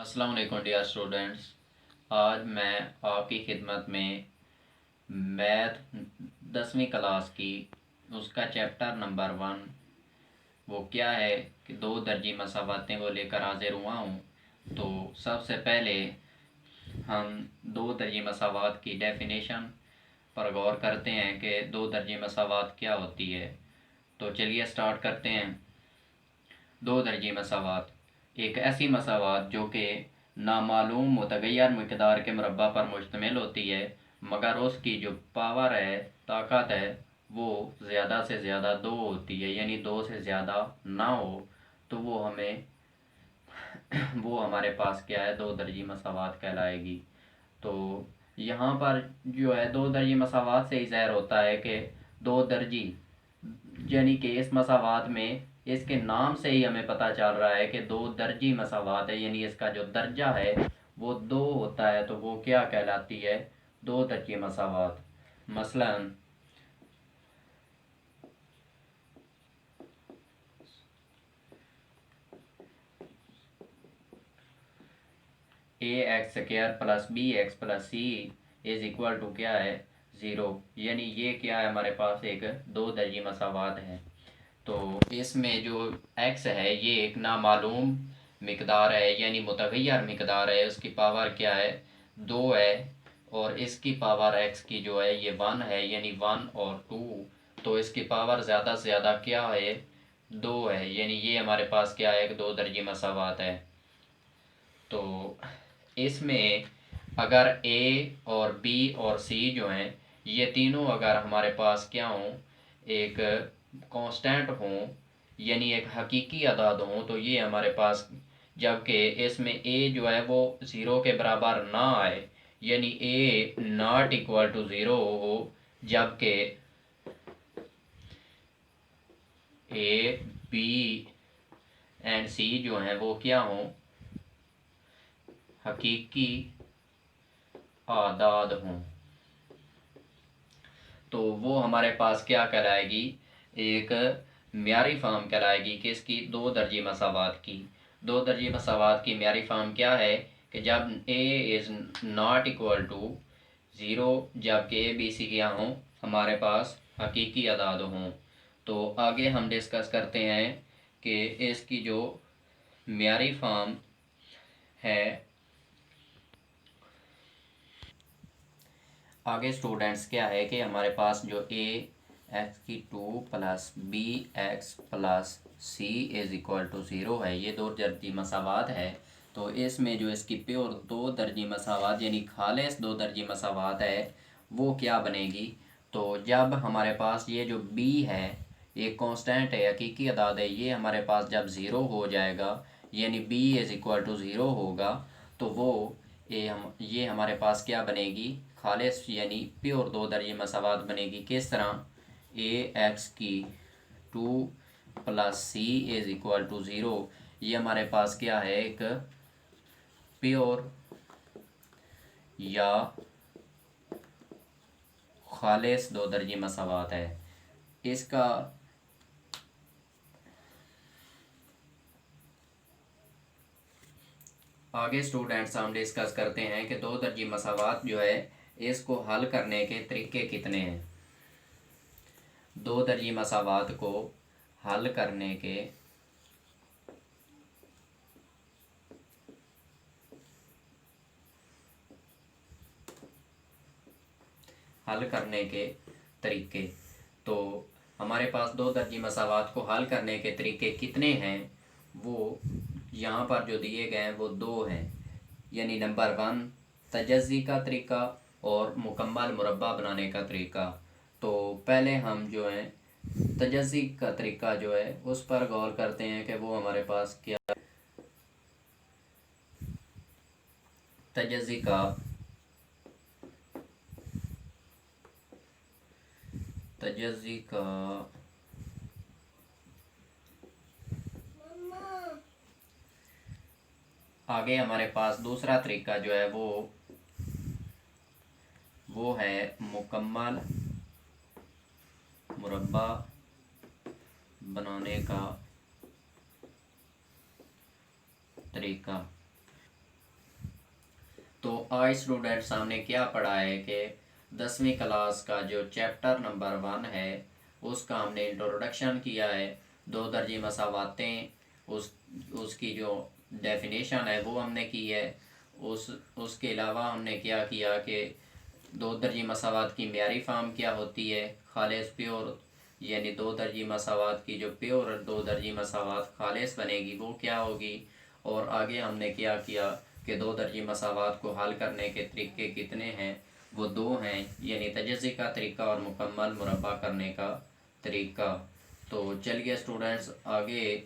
अस्सलाम वालेकुम dear students. आज मैं आपकी खिदमत में मैथ 10वीं क्लास की उसका चैप्टर नंबर 1 वो क्या है कि दो दर्जी मसावातें वो लेकर हाजिर हुआ हूँ। तो सबसे पहले हम दो दर्जी मसावात की डेफिनेशन पर गौर करते हैं कि दो दर्जी मसावात क्या होती है। तो चलिए स्टार्ट करते हैं। दो दर्जी मसावात एक ऐसी मसावात जो कि नामालूम मुतगैर मकदार के मुरब्बा पर मुश्तमिल होती है, मगर उसकी जो पावर है, ताकत है, वो ज़्यादा से ज़्यादा दो होती है, यानी दो से ज़्यादा ना हो तो वो हमारे पास क्या है, दो दर्जी मसावात कहलाएगी। तो यहाँ पर जो है दो दर्जी मसावात से ही ज़ाहिर होता है कि दो दर्जी, यानी कि इस मसावात में इसके नाम से ही हमें पता चल रहा है कि दो दर्जी मसावात है, यानी इसका जो दर्जा है वो दो होता है, तो वो क्या कहलाती है, दो दर्जी मसावात। मसलन a x square plus B x plus c is equal to क्या है, ज़ीरो, यानी ये क्या है, हमारे पास एक दो दर्जी मसावात है। तो इसमें जो x है ये एक नामालूम मिकदार है, यानी मुतगैर मिकदार है, उसकी पावर क्या है, दो है, और इसकी पावर x की जो है ये 1 है, यानी 1 और 2। तो इसकी पावर ज़्यादा से ज़्यादा क्या है, दो है, यानी ये हमारे पास क्या है, एक दो दर्जी मसावात है। तो इसमें अगर a और b और c जो हैं ये तीनों अगर हमारे पास क्या हों, एक कांस्टेंट हों, यानी एक हकीकी अदाद हों, तो ये हमारे पास, जबकि इसमें a जो है वो ज़ीरो के बराबर ना आए, यानी a not equal to zero हो, जबकि a b एंड c जो हैं वो क्या हों, हकीकी आदाद हों, तो वो हमारे पास क्या कहलाएगी, एक म्यारी फार्म कहलाएगी। किसकी, दो दर्जी मसावात की। दो दर्जी मसावात की म्यारी फार्म क्या है कि जब a is not equal to zero, जबकि ए बी सी क्या हों, हमारे पास हकीकी अदाद हों। तो आगे हम डिस्कस करते हैं कि इसकी जो म्यारी फार्म है। आगे स्टूडेंट्स क्या है कि हमारे पास जो ए एक्स की two plus B x plus C is equal to zero है, ये दो दर्जी मसावात है। तो इसमें जो इसकी प्योर दो दर्जी मसावात यानी खालिस दो दर्जी मसावात है वो क्या बनेगी। तो जब हमारे पास ये जो बी है एक कांस्टेंट है, हकीकी अदाद है, ये हमारे पास जब ज़ीरो हो जाएगा, यानी B is equal to zero होगा, तो वो ये हमारे पास क्या बनेगी, खालिस यानी प्योर दो दर्जे मसावात बनेगी। किस तरह, ए एक्स की two plus C is equal to zero, ये हमारे पास क्या है, एक प्योर या खालिस दो दर्जे मसावात है। इसका आगे स्टूडेंट्स हम डिस्कस करते हैं कि दो दर्जी मसावात जो है इसको हल करने के तरीके कितने हैं। दो दर्जी मसावात को हल करने के तरीके, तो हमारे पास दो दर्जी मसावात को हल करने के तरीके कितने हैं, वो यहाँ पर जो दिए गए हैं वो दो हैं, यानी नंबर 1 तजज़ी का तरीका और मुकम्मल मुरब्बा बनाने का तरीका। तो पहले हम जो है तजज़ी का तरीका जो है उस पर गौर करते हैं कि वो हमारे पास क्या, तजज़ी का तजज़ी का आगे हमारे पास दूसरा तरीका जो है वो है मुकम्मल मुरब्बा बनाने का तरीका। आज स्टूडेंट्स हमने क्या पढ़ा है कि 10वीं क्लास का जो चैप्टर नंबर 1 है उसका हमने इंट्रोडक्शन किया है। दो दर्जी मसावातें, उसकी जो डेफिनेशन है वो हमने की है। उसके अलावा हमने क्या किया कि दो दर्जी मसावात की म्यारी फार्म क्या होती है, खालिस प्योर, यानी दो दर्जी मसावात की जो प्योर दो दर्जी मसावात खालिस बनेगी वो क्या होगी। और आगे हमने क्या किया कि दो दर्जी मसावात को हल करने के तरीके कितने हैं, वो दो हैं, यानी तजज़ी का तरीका और मुकम्मल मुरब्बा करने का तरीका। तो चलिए स्टूडेंट्स, आगे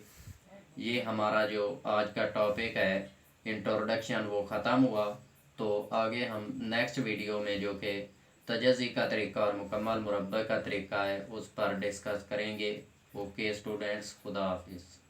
ये हमारा जो आज का टॉपिक है इंट्रोडक्शन वो ख़त्म हुआ। तो आगे हम नेक्स्ट वीडियो में जो कि तजज़ी का तरीका और मुकम्मल मुरब्बा का तरीका है उस पर डिस्कस करेंगे। ओके स्टूडेंट्स, खुदा हाफिज़।